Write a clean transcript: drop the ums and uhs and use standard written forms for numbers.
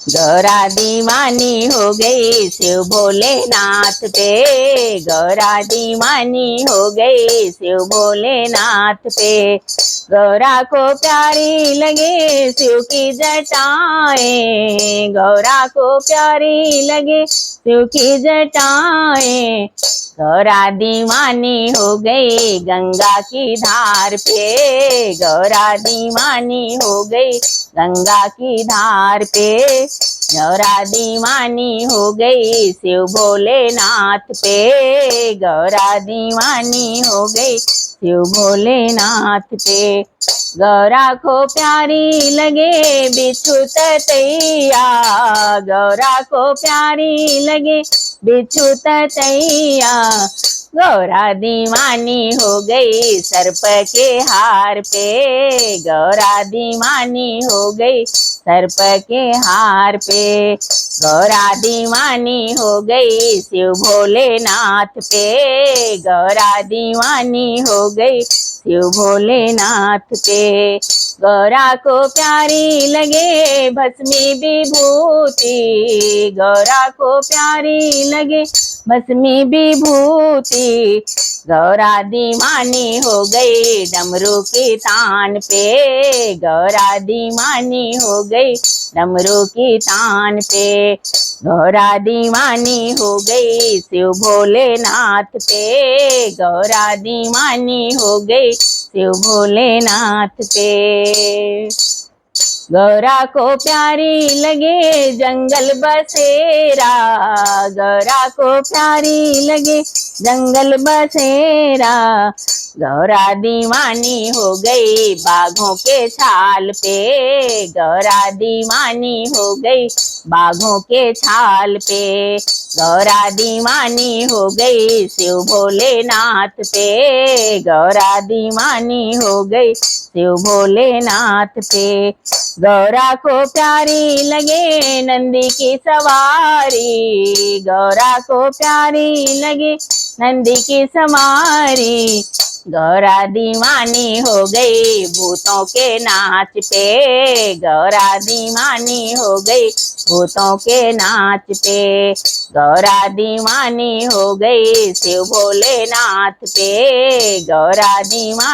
गौरा दीवानी हो गई शिव भोलेनाथ पे। गौरा दीवानी हो गई शिव भोलेनाथ पे। गौरा को प्यारी लगे शिव की जटाएं। गौरा को प्यारी लगे शिव की जटाएं। गौरा दीवानी हो गई गंगा की धार पे। गौरा दीवानी हो गई गंगा की धार पे। गौरा दीवानी हो गई शिव भोलेनाथ पे। गौरा दीवानी हो गई शिव भोलेनाथ पे। गौरा को प्यारी लगे बिच्छू ततैया। गौरा को प्यारी लगे बिच्छू ततैया। गौरा दीवानी हो गई सर्प के हार पे। गौरा दीवानी हो गई सर्प के हार पे। गौरा दीवानी हो गई शिव भोलेनाथ पे। गौरा दीवानी हो गई शिव भोलेनाथ पे। गौरा को प्यारी लगे भस्मी विभूति। गौरा को प्यारी लगे भस्मी विभूति। गौरा दीवानी हो गई डमरू की तान पे। गौरा दीवानी हो गई डमरू की तान पे। गौरा दीवानी हो गई शिव भोलेनाथ पे। गौरा दीवानी हो गई शिव भोलेनाथ पे। गौरा को प्यारी लगे जंगल बसेरा। गौरा को प्यारी लगे जंगल बसेरा। गौरा दीवानी हो गई बाघों के छाल पे। गौरा दीवानी हो गई बाघों के छाल पे। गौरा दीवानी हो गई शिव भोलेनाथ पे। गौरा दीवानी हो गई शिव भोलेनाथ पे। गौरा को प्यारी लगे नंदी की सवारी। गौरा को प्यारी लगे नंदी की सवारी। गौरा दीवानी हो गई भूतों के नाच पे। गौरा दीवानी हो गई भूतों के नाच पे। गौरा दीवानी हो गई शिव भोलेनाथ पे। गौरा दीवानी